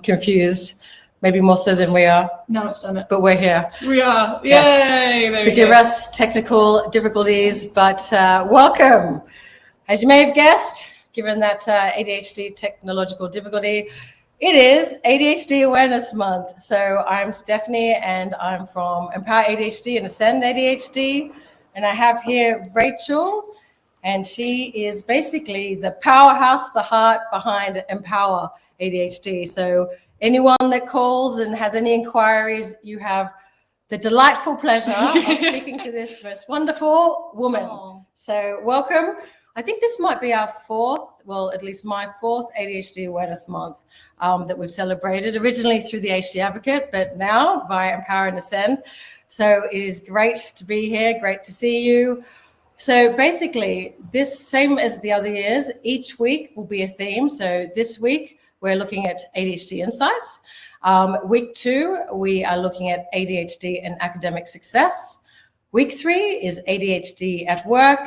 confused, maybe more so than we are. Now it's done it. But we're here. We are. Yes. Yay! Forgive us technical difficulties, but welcome. As you may have guessed, given that ADHD technological difficulty, it is ADHD Awareness Month. So I'm Stephanie and I'm from Empower ADHD and Ascend ADHD. And I have here Rachel, and she is basically the powerhouse, the heart behind Empower ADHD. So anyone that calls and has any inquiries, you have the delightful pleasure of speaking to this most wonderful woman. Oh. So welcome. I think this might be our fourth, well, at least my fourth ADHD Awareness Month that we've celebrated, originally through the ADHD Advocate, but now via Empower and Ascend. So it is great to be here, great to see you. So basically, this same as the other years, each week will be a theme. So this week, we're looking at ADHD insights. Week 2, we are looking at ADHD and academic success. Week 3 is ADHD at work.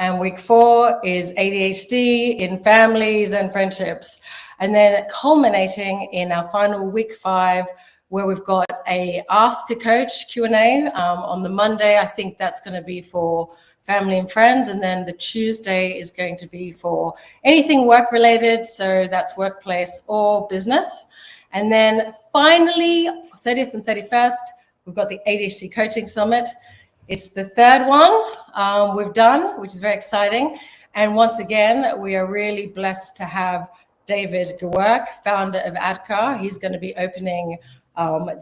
And week 4 is ADHD in families and friendships. And then culminating in our final week 5, where we've got a Ask a Coach Q&A on the Monday. I think that's going to be for family and friends. And then the Tuesday is going to be for anything work related. So that's workplace or business. And then finally, 30th and 31st, we've got the ADHD Coaching Summit. It's the third one we've done, which is very exciting. And once again, we are really blessed to have David Gewerk, founder of ADCAR. He's going to be opening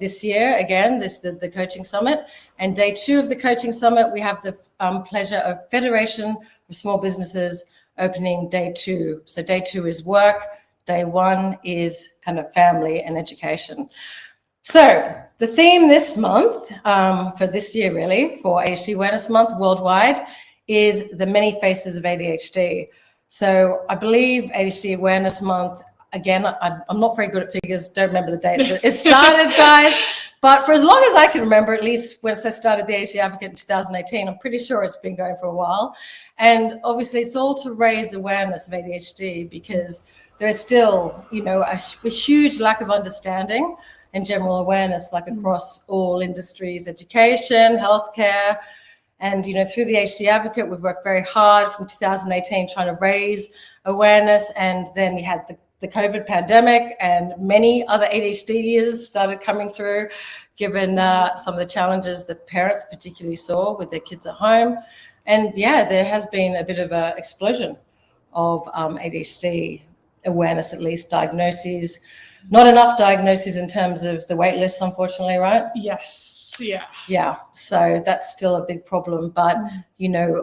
this year, again, the Coaching Summit. And day 2 of the Coaching Summit, we have the pleasure of Federation of Small Businesses opening day 2. So day 2 is work, day 1 is kind of family and education. So the theme this month, for this year really, for ADHD Awareness Month worldwide, is the many faces of ADHD. So I believe ADHD Awareness Month, again, I'm not very good at figures, don't remember the date that it started, guys, but for as long as I can remember, at least when I started the ADHD Advocate in 2018, I'm pretty sure it's been going for a while. And obviously it's all to raise awareness of ADHD because there is still, a huge lack of understanding and general awareness, like across all industries, education, healthcare. And, through the ADHD Advocate, we've worked very hard from 2018 trying to raise awareness. And then we had the COVID pandemic and many other ADHDers started coming through, given some of the challenges that parents particularly saw with their kids at home. And yeah, there has been a bit of an explosion of ADHD awareness, at least diagnoses. Not enough diagnoses in terms of the wait lists, unfortunately, right? Yes. Yeah. Yeah. So that's still a big problem. But,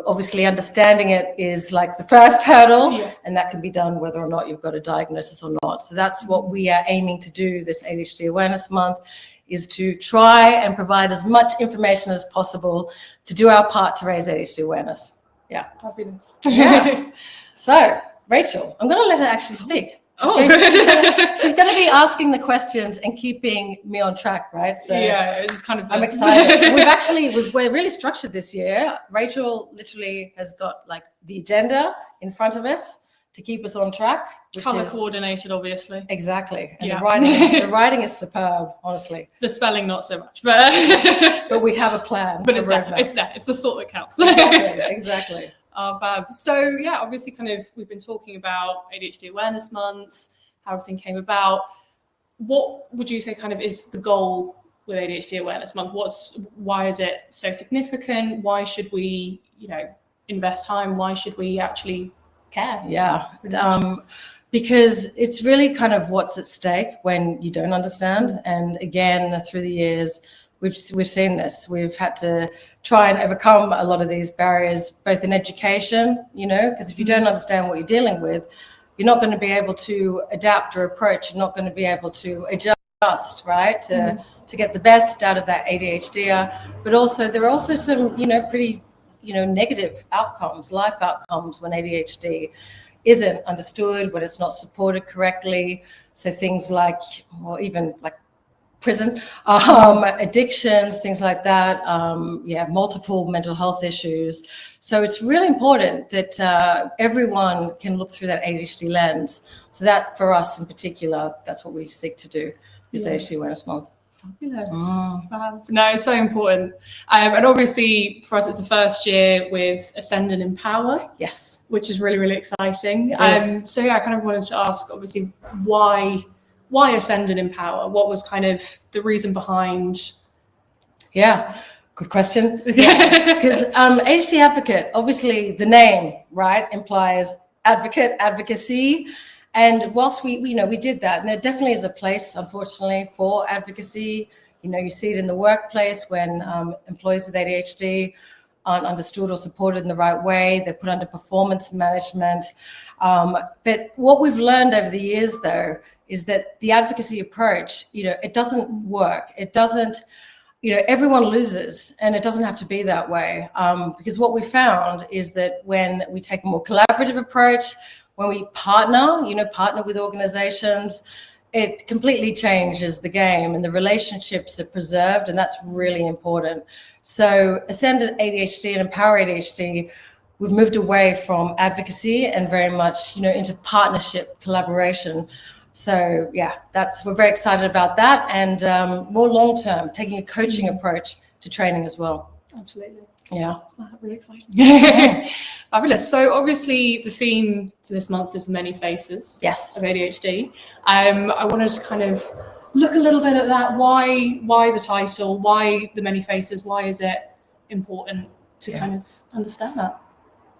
obviously understanding it is like the first hurdle, and that can be done whether or not you've got a diagnosis or not. So that's what we are aiming to do this ADHD Awareness Month, is to try and provide as much information as possible to do our part to raise ADHD awareness. Yeah. Fabulous. Yeah. So, Rachel, I'm going to let her actually speak. She's going to be asking the questions and keeping me on track, right? So yeah, it's kind of. I'm excited. We're really structured this year. Rachel literally has got like the agenda in front of us to keep us on track. Color coordinated, obviously. Exactly. And the writing is superb, honestly. The spelling, not so much, but but we have a plan. But it's there. It's the thought that counts. Exactly. Oh, fab. So yeah, obviously we've been talking about ADHD Awareness Month, how everything came about. What would you say kind of is the goal with ADHD Awareness Month? Why is it so significant? Why should we, invest time? Why should we actually care? Yeah. Because it's really kind of what's at stake when you don't understand. And again, through the years, we've seen this. We've had to try and overcome a lot of these barriers, both in education, because if you don't understand what you're dealing with, you're not going to be able to adapt or approach. You're not going to be able to adjust, right, to get the best out of that ADHD. But also, there are also some, pretty, negative outcomes, life outcomes when ADHD isn't understood, when it's not supported correctly. So things like, well, even like prison, addictions, things like that, multiple mental health issues. So it's really important that everyone can look through that ADHD lens So that for us in particular, that's what we seek to do this ADHD Awareness Month. Fabulous. No, it's so important. And obviously for us, it's the first year with Ascend and Empower. Yes. Which is really, really exciting. So yeah, I kind of wanted to ask, obviously, why Ascend and Empower? What was kind of the reason behind? Yeah, good question. Because ADHD Advocate, obviously the name, right, implies advocate, advocacy. And whilst we did that, and there definitely is a place, unfortunately, for advocacy. You see it in the workplace when employees with ADHD aren't understood or supported in the right way. They're put under performance management. But what we've learned over the years, though, is that the advocacy approach, it doesn't work. It doesn't, everyone loses, and it doesn't have to be that way. Because what we found is that when we take a more collaborative approach, when we partner with organizations, it completely changes the game, and the relationships are preserved, and that's really important. So Ascend ADHD and Empower ADHD, we've moved away from advocacy and very much, into partnership, collaboration. So yeah, we're very excited about that, and more long-term, taking a coaching approach to training as well. Absolutely. Yeah. Really exciting. Fabulous. So obviously the theme for this month is the many faces of ADHD. I wanted to kind of look a little bit at that. Why the title? Why the many faces? Why is it important to kind of understand that?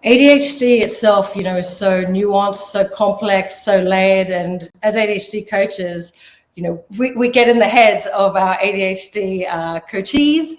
ADHD itself, is so nuanced, so complex, so layered. And as ADHD coaches, we get in the heads of our ADHD coachees.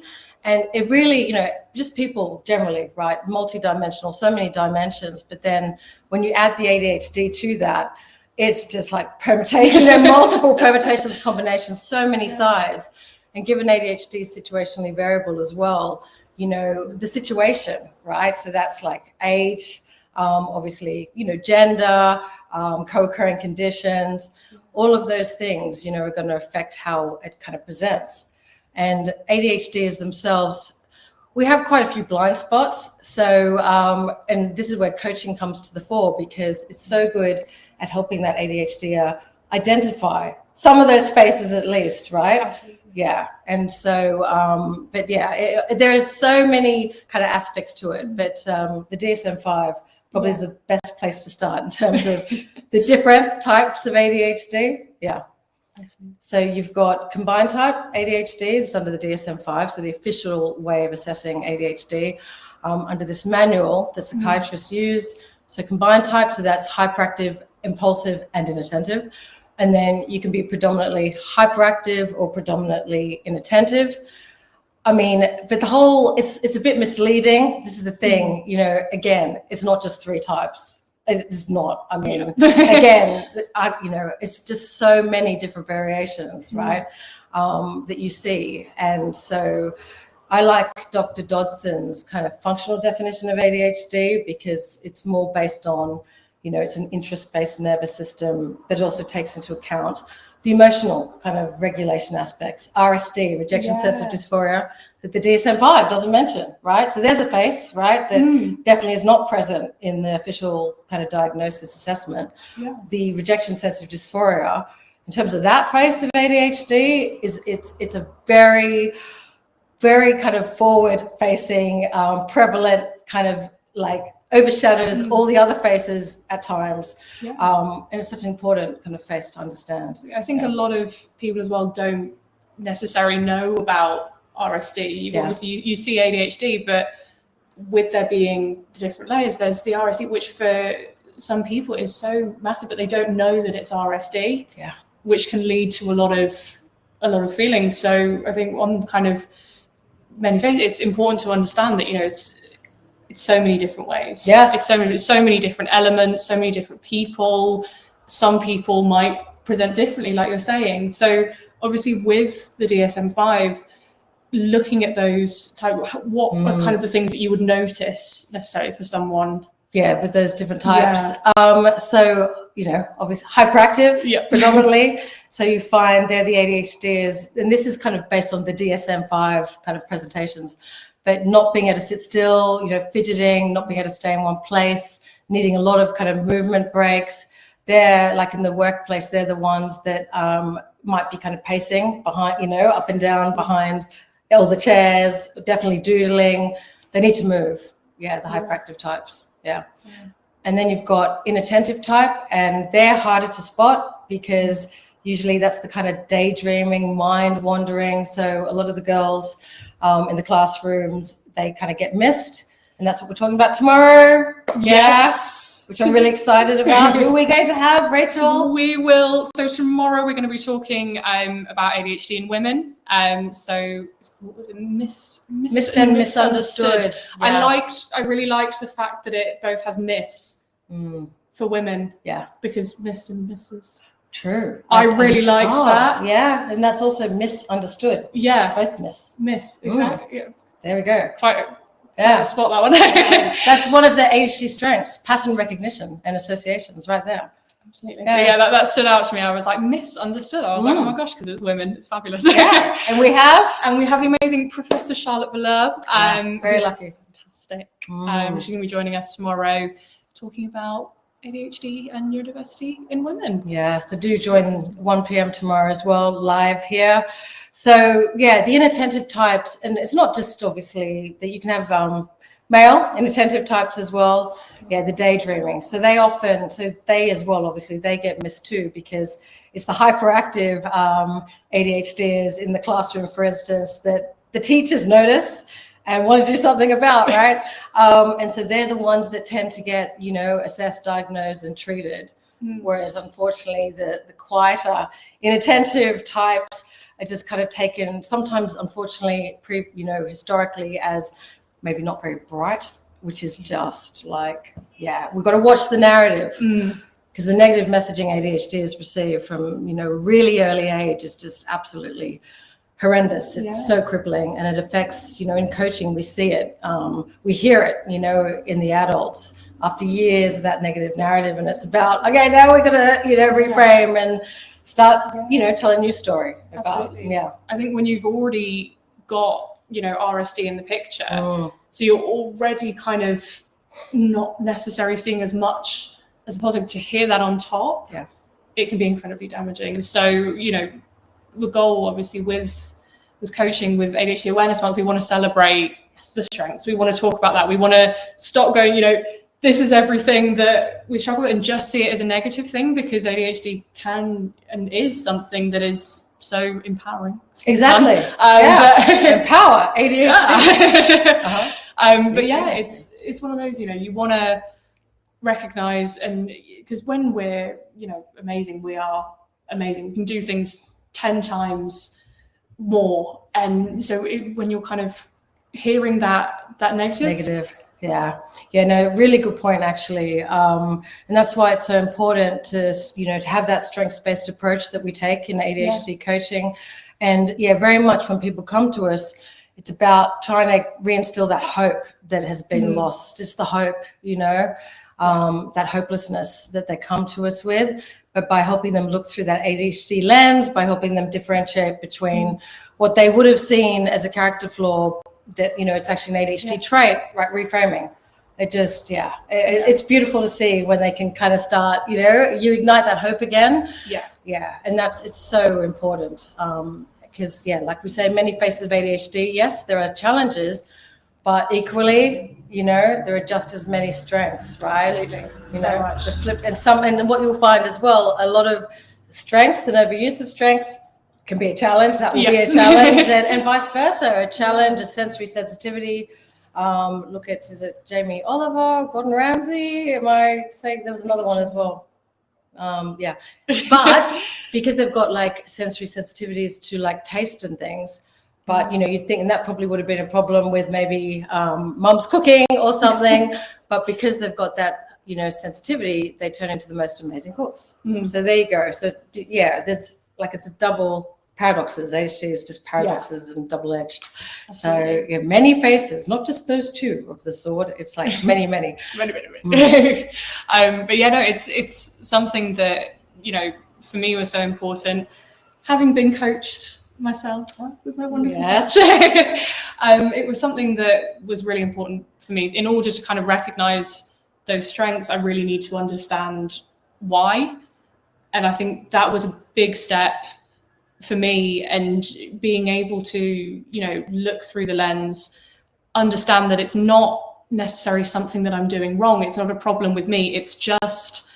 And it really, just people generally, right? Multidimensional, so many dimensions. But then when you add the ADHD to that, it's just like permutations and multiple permutations, combinations, so many sides. And given ADHD is situationally variable as well, the situation, right? So that's like age, obviously, gender, co-occurring conditions, all of those things, are going to affect how it kind of presents. And ADHDers themselves, we have quite a few blind spots. So, and this is where coaching comes to the fore, because it's so good at helping that ADHDer identify some of those faces at least, right? Absolutely. Yeah. And so, but yeah, there is so many kind of aspects to it, but the DSM-5 probably is the best place to start in terms of the different types of ADHD. Yeah. So you've got combined type ADHD, it's under the DSM-5, so the official way of assessing ADHD under this manual that psychiatrists use. So combined type, so that's hyperactive, impulsive, and inattentive. And then you can be predominantly hyperactive or predominantly inattentive. I mean, but it's a bit misleading. This is the thing, again, it's not just 3 types. It's not. I mean, again, it's just so many different variations, right, that you see. And so I like Dr. Dodson's kind of functional definition of ADHD, because it's more based on, it's an interest-based nervous system, but it also takes into account the emotional kind of regulation aspects, RSD, rejection sensitive dysphoria, that the DSM-5 doesn't mention, right? So there's a face, right, that definitely is not present in the official kind of diagnosis assessment. Yeah. The rejection sensitive dysphoria, in terms of that face of ADHD, it's a very, very kind of forward-facing, prevalent kind of like overshadows all the other faces at times. Yeah. And it's such an important kind of face to understand. I think a lot of people as well don't necessarily know about RSD. Obviously you see ADHD, but with there being different layers, there's the RSD, which for some people is so massive, but they don't know that it's RSD, which can lead to a lot of feelings. So I think on kind of many things, it's important to understand that, it's so many different ways. Yeah. It's so many different elements, so many different people. Some people might present differently, like you're saying. So obviously with the DSM-5, looking at those what are kind of the things that you would notice necessarily for someone? Yeah, with those different types. So, obviously hyperactive predominantly. So you find they're the ADHDers, and this is kind of based on the DSM-5 kind of presentations, but not being able to sit still, fidgeting, not being able to stay in one place, needing a lot of kind of movement breaks. they're like in the workplace, they're the ones that might be kind of pacing behind, you know, up and down behind all the chairs, definitely doodling. They need to move. Yeah, the hyperactive types. Yeah. And then you've got inattentive type, and they're harder to spot because usually that's the kind of daydreaming, mind wandering. So a lot of the girls in the classrooms, they kind of get missed. And that's what we're talking about tomorrow. Yes. Which I'm really excited about. Who are we going to have, Rachel? We will. So tomorrow we're going to be talking about ADHD in women. So what was it? Missed and misunderstood. Yeah. I really liked the fact that it both has miss for women. Yeah. Because miss and misses. True. I really liked that. Yeah. And that's also misunderstood. Yeah. Both miss. Miss. Exactly. Yeah. There we go. Yeah, spot that one. That's one of the ADHD strengths, pattern recognition and associations right there. Absolutely. Yeah, that stood out to me. I was like, misunderstood. I was like, oh my gosh, because it's women. It's fabulous. Yeah. And we have the amazing Professor Charlotte Valeur. Very lucky. Fantastic. She's going to be joining us tomorrow talking about ADHD and neurodiversity in women. Yeah, so do join 1 p.m. tomorrow as well, live here. So yeah, the inattentive types, and it's not just obviously that you can have male inattentive types as well. Yeah, the daydreaming. So they as well, obviously, they get missed too because it's the hyperactive ADHDers in the classroom, for instance, that the teachers notice and want to do something about, right? And so they're the ones that tend to get, you know, assessed, diagnosed, and treated. Whereas unfortunately, the quieter inattentive types are just kind of taken sometimes, unfortunately, historically as maybe not very bright, which is just like, yeah, we've got to watch the narrative because the negative messaging ADHDers receive from, you know, really early age is just absolutely horrendous. It's so crippling, and it affects, you know, in coaching, we see it, we hear it, you know, in the adults after years of that negative narrative. And it's about, okay, now we're going to, you know, reframe and start, you know, telling a new story about. Absolutely. Yeah. I think when you've already got, you know, RSD in the picture, so you're already kind of not necessarily seeing as much as a positive, to hear that on top, it can be incredibly damaging. So, you know, the goal obviously with coaching, with ADHD Awareness Month, we want to celebrate the strengths. We want to talk about that. We want to stop going, you know, this is everything that we struggle with, and just see it as a negative thing, because ADHD can and is something that is so empowering. Exactly. Empower ADHD. But yeah, it's one of those, you know, you want to recognize, and because when we're, you know, amazing, we are amazing. We can do things 10 times more. And so when you're kind of hearing that negative. Yeah, no, really good point, actually. And that's why it's so important to, you know, to have that strengths-based approach that we take in ADHD coaching. And yeah, very much when people come to us, it's about trying to reinstill that hope that has been lost. It's the hope, you know, that hopelessness that they come to us with. But by helping them look through that ADHD lens, by helping them differentiate between what they would have seen as a character flaw, that, you know, it's actually an ADHD trait, right? Reframing. It just, it's beautiful to see when they can kind of start, you know, you ignite that hope again. Yeah. And it's so important. Because like we say, many faces of ADHD, yes, there are challenges, but equally, you know, there are just as many strengths, right? Absolutely. You know, much. The flip, and what you'll find as well, a lot of strengths and overuse of strengths can be a challenge. That will be a challenge, and vice versa. A challenge, a sensory sensitivity. Look at, is it Jamie Oliver, Gordon Ramsay? Am I saying there was another one as well? But because they've got like sensory sensitivities to like taste and things, but you know, you'd think, and that probably would have been a problem with maybe mum's cooking or something, but because they've got that, you know, sensitivity, they turn into the most amazing cooks. So there you go. So there's like, it's a double paradoxes. ADHD is just paradoxes and double-edged. Absolutely. So many faces, not just those two of the sword. It's like many. many. But yeah, no, it's something that, you know, for me was so important. Having been coached myself with my wonderful coach, it was something that was really important for me. In order to kind of recognize those strengths, I really need to understand why. And I think that was a big step for me, and being able to, you know, look through the lens, understand that it's not necessarily something that I'm doing wrong. It's not a problem with me. It's just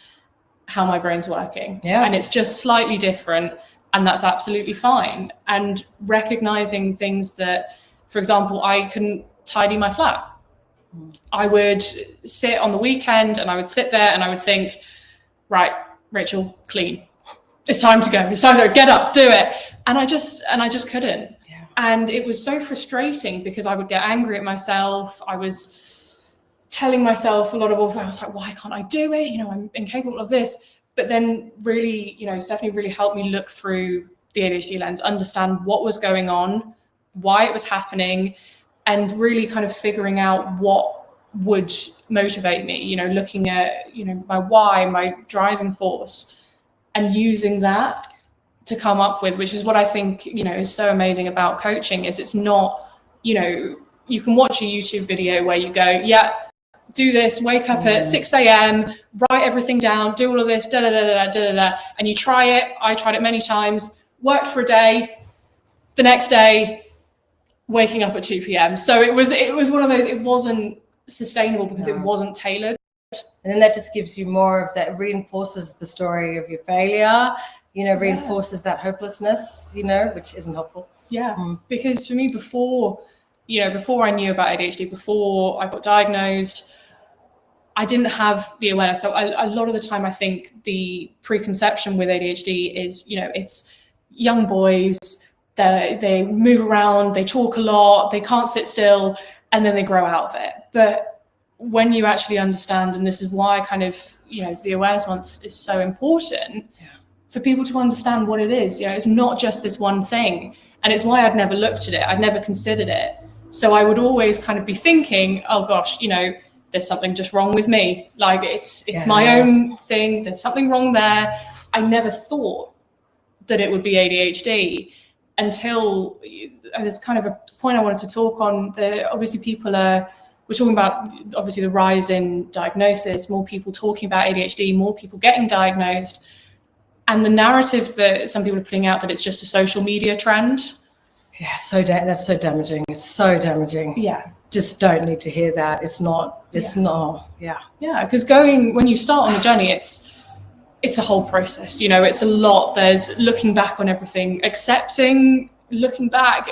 how my brain's working. Yeah. And it's just slightly different, and that's absolutely fine. And recognizing things that, for example, I couldn't tidy my flat. I would sit on the weekend and I would sit there and I would think, right, Rachel, clean. It's time to go. It's time to go. Get up, do it. And I just couldn't. Yeah. And it was so frustrating because I would get angry at myself. I was telling myself a lot of, I was like, why can't I do it? You know, I'm incapable of this. But then really, you know, Stephanie really helped me look through the ADHD lens, understand what was going on, why it was happening, and really kind of figuring out what would motivate me, you know, looking at, you know, my why, my driving force, and using that to come up with, which is what I think, you know, is so amazing about coaching, is it's not, you know, you can watch a YouTube video where you go, yeah, do this, wake up at 6 a.m, write everything down, do all of this, da da da da da da da, and you try it. I tried it many times, worked for a day, the next day, waking up at 2 p.m. So it was one of those, it wasn't sustainable because it wasn't tailored. And then that just gives you more of that, reinforces the story of your failure, you know, reinforces that hopelessness, you know, which isn't helpful. Yeah. Because for me, before I knew about ADHD, before I got diagnosed, I didn't have the awareness. So a lot of the time, I think the preconception with ADHD is, you know, it's young boys, they move around, they talk a lot, they can't sit still, and then they grow out of it. But when you actually understand, and this is why kind of, you know, the awareness month is so important, for people to understand what it is. You know, it's not just this one thing. And it's why I'd never looked at it. I'd never considered it. So I would always kind of be thinking, oh gosh, you know, there's something just wrong with me. Like it's my own thing. There's something wrong there. I never thought that it would be ADHD until there's kind of a point I wanted to talk on. Obviously we're talking about obviously the rise in diagnosis, more people talking about ADHD, more people getting diagnosed. And the narrative that some people are putting out that it's just a social media trend. Yeah, that's so damaging. It's so damaging. Yeah. Just don't need to hear that. It's not. Yeah, because when you start on the journey, it's a whole process. You know, it's a lot. There's looking back on everything, accepting, looking back,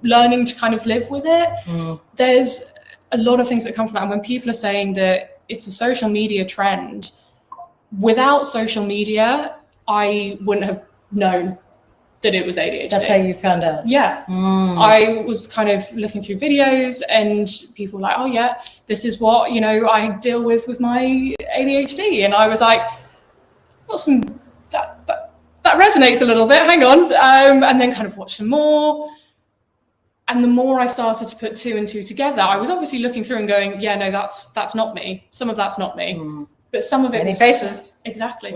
learning to kind of live with it. There's a lot of things that come from that. And when people are saying that it's a social media trend, without social media, I wouldn't have known that it was ADHD. That's how you found out? Yeah. I was kind of looking through videos and people were like, oh yeah, this is what, you know, I deal with my ADHD. And I was like, well, that resonates a little bit, hang on. And then kind of watched some more. And the more I started to put two and two together, I was obviously looking through and going, yeah, no, that's not me. Some of that's not me. But some of it Many was faces. Exactly.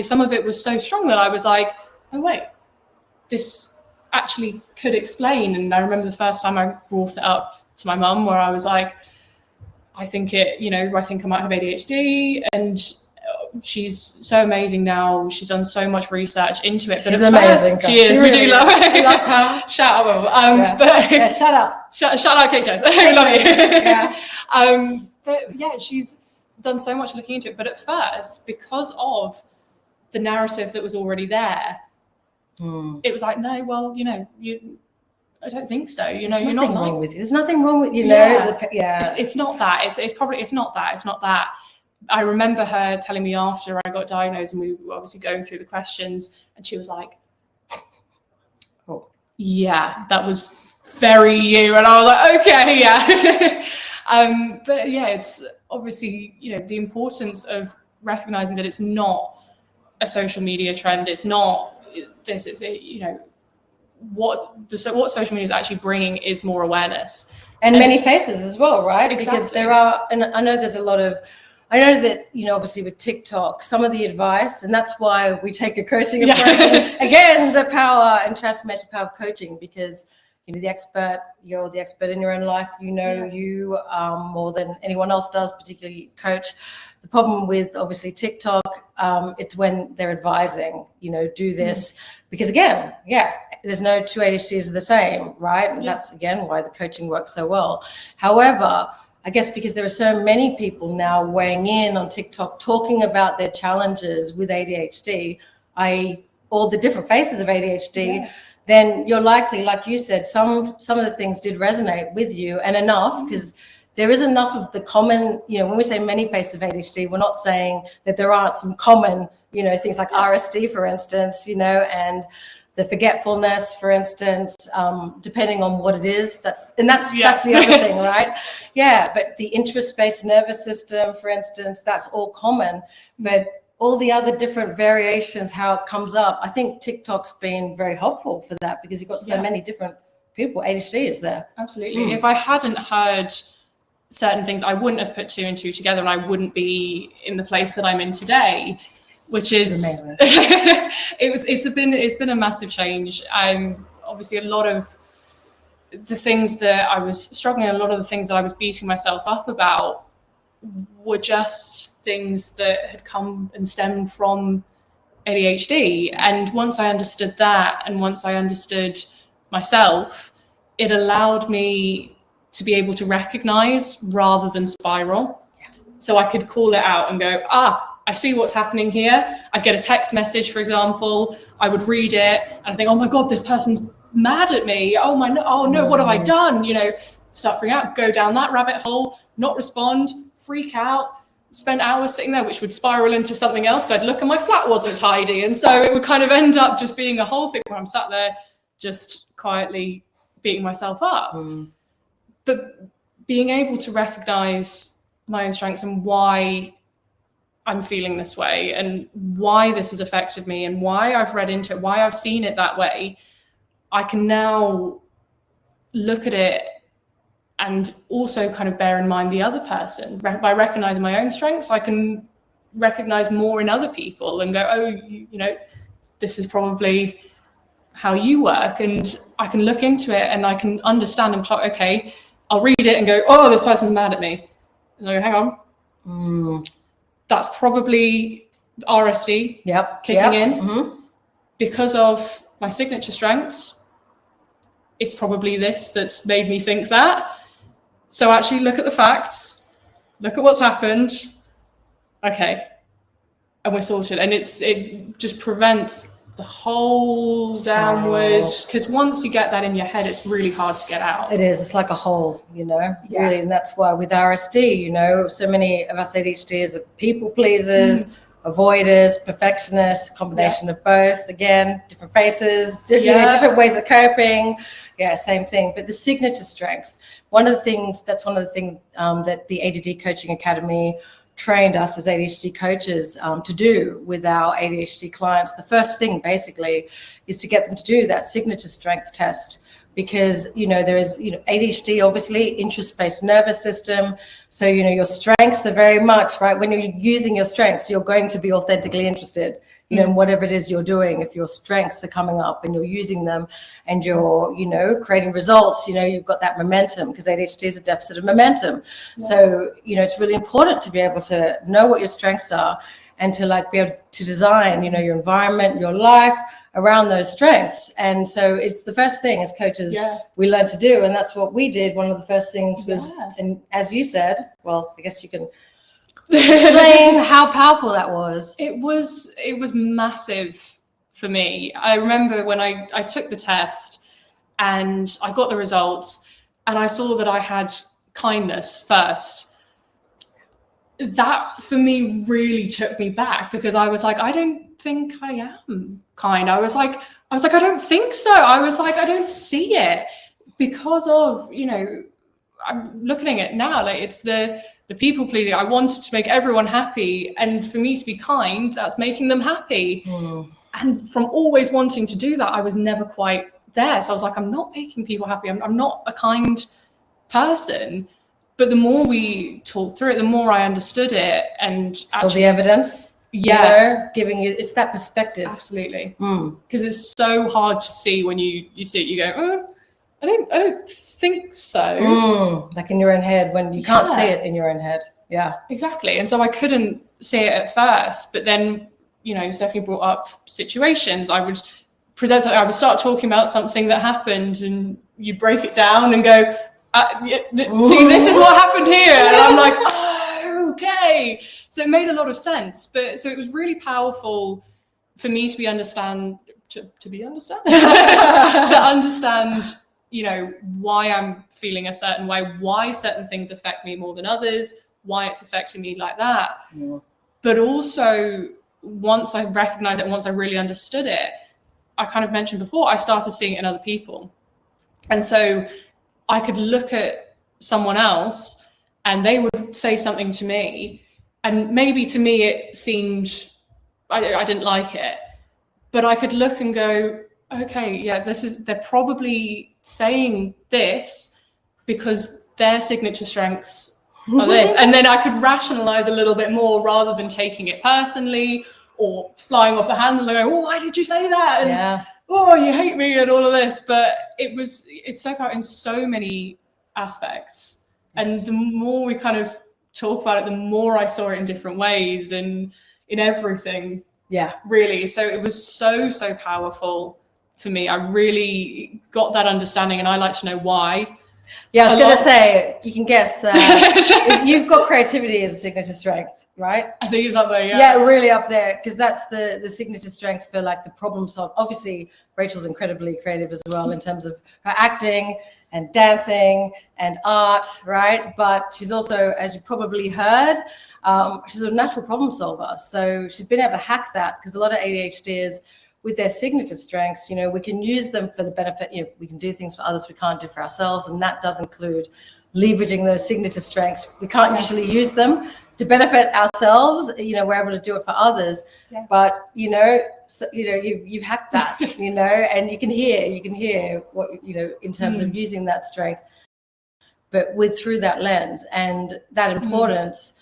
Some of it was so strong that I was like, oh wait, this actually could explain. And I remember the first time I brought it up to my mum, where I was like, I think I might have ADHD. And she's so amazing now. She's done so much research into it. But she's amazing. She is. We do love her. We love her. Shout out, shout out. Shout out, Kate Jones. We love you. Yeah. But yeah, she's done so much looking into it. But at first, because of the narrative that was already there, it was like, no, well, you know, I don't think so. You know, you're not wrong with you. There's nothing wrong with you. Know. It's not that. It's not that. I remember her telling me after I got diagnosed, and we were obviously going through the questions, and she was like, "Oh, yeah, that was very you." And I was like, "Okay, yeah." But yeah, it's obviously, you know, the importance of recognizing that it's not a social media trend. It's not this. It's, you know, what social media is actually bringing is more awareness and many faces as well, right? Exactly. Because there are, and I know there's a lot of. I know that, you know, obviously with TikTok, some of the advice, and that's why we take a coaching approach. Again, the power and transformation power of coaching, because, you know, the expert. You're the expert in your own life. You know you more than anyone else does, particularly coach. The problem with obviously TikTok, it's when they're advising, you know, do this, because again, there's no two ADHDs are the same, right? And that's again why the coaching works so well. However, I guess because there are so many people now weighing in on TikTok talking about their challenges with ADHD, i.e. all the different faces of ADHD, then you're likely, like you said, some of the things did resonate with you, and enough, because there is enough of the common, you know, when we say many faces of ADHD, we're not saying that there aren't some common, you know, things like RSD, for instance, you know, and the forgetfulness, for instance, depending on what it is. That's the other thing, right? Yeah, but the interest-based nervous system, for instance, that's all common. But all the other different variations, how it comes up, I think TikTok's been very helpful for that, because you've got so many different people. ADHD is there. Absolutely. If I hadn't heard certain things, I wouldn't have put two and two together, and I wouldn't be in the place that I'm in today. Which is it's been a massive change. Obviously a lot of the things that I was struggling, a lot of the things that I was beating myself up about were just things that had come and stemmed from ADHD. And once I understood that, and once I understood myself, it allowed me to be able to recognize rather than spiral. So I could call it out and go, I see what's happening here. I'd get a text message, for example. I would read it and I think, oh my God, this person's mad at me. Oh no, what have I done? You know, start freaking out, go down that rabbit hole, not respond, freak out, spend hours sitting there, which would spiral into something else, because I'd look and my flat wasn't tidy. And so it would kind of end up just being a whole thing where I'm sat there just quietly beating myself up. But being able to recognize my own strengths and why I'm feeling this way, and why this has affected me, and why I've read into it, why I've seen it that way, I can now look at it and also kind of bear in mind the other person. By recognizing my own strengths, I can recognize more in other people and go, oh, you know, this is probably how you work. And I can look into it and I can understand and plot, okay, I'll read it and go, oh, this person's mad at me. And I go, hang on. That's probably RSD kicking in. Because of my signature strengths, it's probably this that's made me think that. So actually look at the facts, look at what's happened. Okay. And we're sorted. And it just prevents the whole downwards, because once you get that in your head, it's really hard to get out. It is. It's like a hole, you know, really. And that's why with RSD, you know, so many of us ADHDers are people pleasers, avoiders, perfectionists, combination of both. Again, different faces, you know, different ways of coping. Yeah, same thing. But the signature strengths, one of the things that the ADD Coaching Academy trained us as ADHD coaches to do with our ADHD clients. The first thing basically is to get them to do that signature strength test, because, you know, there is, you know, ADHD, obviously interest-based nervous system. So, you know, your strengths are very much, right, when you're using your strengths, you're going to be authentically interested, you know, in whatever it is you're doing. If your strengths are coming up and you're using them and you're, you know, creating results, you know, you've got that momentum, because ADHD is a deficit of momentum. So, you know, it's really important to be able to know what your strengths are and to like be able to design, you know, your environment, your life around those strengths. And so it's the first thing as coaches we learn to do. And that's what we did. One of the first things was, and as you said, well, I guess you can explain how powerful that was. It was massive for me. I remember when I took the test and I got the results and I saw that I had kindness first. That for me really took me back, because I was like, I don't think I am kind. I was like, I don't think so. I was like, I don't see it, because of, you know, I'm looking at it now, like it's the people pleasing. I wanted to make everyone happy, and for me to be kind, that's making them happy. And from always wanting to do that, I was never quite there. So I was like, I'm not making people happy. I'm not a kind person. But the more we talked through it, the more I understood it. And so the evidence, you know, giving you, it's that perspective. Absolutely. Because it's so hard to see when you see it, you go, I don't think so. Like in your own head when you can't see it in your own head. Yeah, exactly. And so I couldn't see it at first, but then, you know, Stephanie brought up situations. I would present something, I would start talking about something that happened, and you break it down and go, see, this is what happened here. And I'm like, oh, okay. So it made a lot of sense. But so it was really powerful for me to understand, to understand, you know, why I'm feeling a certain way, why certain things affect me more than others, why it's affecting me like that. Yeah. But also, once I recognized it, once I really understood it, I kind of mentioned before, I started seeing it in other people. And so I could look at someone else and they would say something to me, and maybe to me it seemed, I didn't like it, but I could look and go, okay, yeah, they're probably saying this because their signature strengths are this. And then I could rationalize a little bit more rather than taking it personally or flying off the handle and going, oh, why did you say that? And oh, you hate me and all of this. But it's so powerful in so many aspects. Yes. And the more we kind of talk about it, the more I saw it in different ways and in everything. Yeah, really. So it was so powerful for me. I really got that understanding, and I like to know why. Yeah, I was going to say, you can guess, you've got creativity as a signature strength, right? I think it's up there, yeah. Yeah, really up there, because that's the signature strength for like the problem solve. Obviously, Rachel's incredibly creative as well in terms of her acting and dancing and art, right? But she's also, as you probably heard, she's a natural problem solver. So she's been able to hack that, because a lot of ADHDers, with their signature strengths, you know, we can use them for the benefit, you know, we can do things for others we can't do for ourselves. And that does include leveraging those signature strengths. We can't usually use them to benefit ourselves. You know, we're able to do it for others, but, you know, so, you know, you've hacked that, you know, and you can hear what, you know, in terms of using that strength, but through that lens and that importance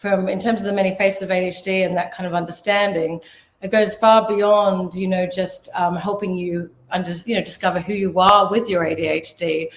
in terms of the many faces of ADHD and that kind of understanding. It goes far beyond, you know, just helping you discover who you are with your ADHD.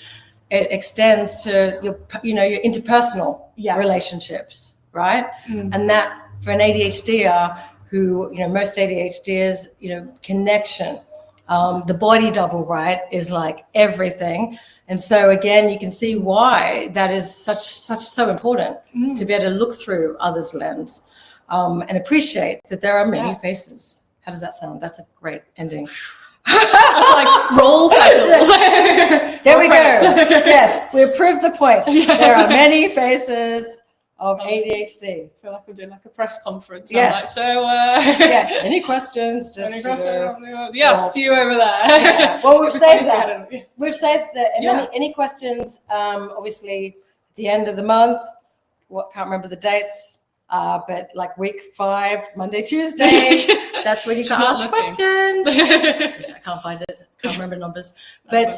It extends to your interpersonal relationships, right? And that for an ADHDer who, you know, most ADHDers, you know, connection, the body double, right, is like everything. And so again, you can see why that is so important to be able to look through others' lens. And appreciate that there are many faces. How does that sound? That's a great ending. That's like roll titles. There we go. Yes, we proved the point. Yes. There are many faces of ADHD. I feel like I'm doing like a press conference. Yes. Like, so, yes. Any questions? Just, yes, see you over there. Yeah. Well, we've saved that. We've saved that. And any questions? Obviously, at the end of the month. Can't remember the dates. But like week 5, Monday, Tuesday, that's when you can ask questions. I can't find it. Can't remember numbers. But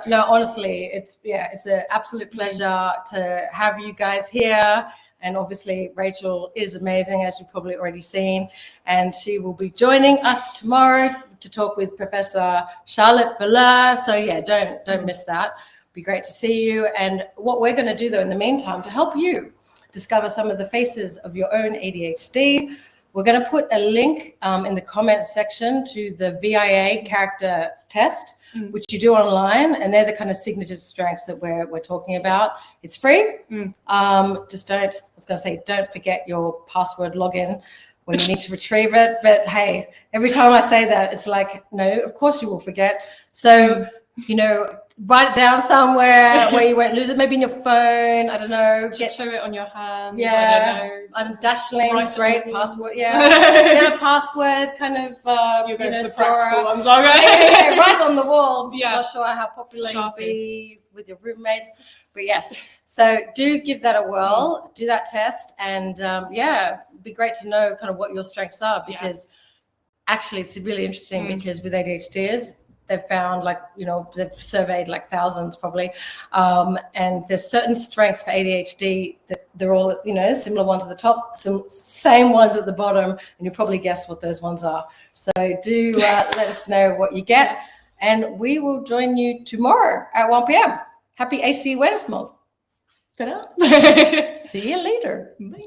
no, honestly, it's an absolute pleasure to have you guys here. And obviously, Rachel is amazing, as you've probably already seen. And she will be joining us tomorrow to talk with Professor Charlotte Valeur. So yeah, don't miss that. It'd be great to see you. And what we're going to do, though, in the meantime, to help you discover some of the faces of your own ADHD, we're going to put a link in the comments section to the VIA character test, which you do online, and they're the kind of signature strengths that we're talking about. It's free. Just don't forget your password login when you need to retrieve it. But hey, every time I say that, it's like, no, of course you will forget. So, you know, write it down somewhere where you won't lose it, maybe in your phone, I don't know. Tattoo it on your hand. Yeah, I don't know. Dashling's great password. Yeah, get a password kind of, practical ones. Okay. Write it on the wall. Yeah. I'm not sure how popular you'll be with your roommates, but yes. So do give that a whirl, do that test, and it'd be great to know kind of what your strengths are, because actually it's really interesting because with ADHDers, they've found, like, you know, they've surveyed like thousands probably. And there's certain strengths for ADHD that they're all, you know, similar ones at the top, some same ones at the bottom, and you'll probably guess what those ones are. So do let us know what you get. Yes. And we will join you tomorrow at 1 p.m. Happy ADHD Awareness Month. Ta-da. See you later. Bye.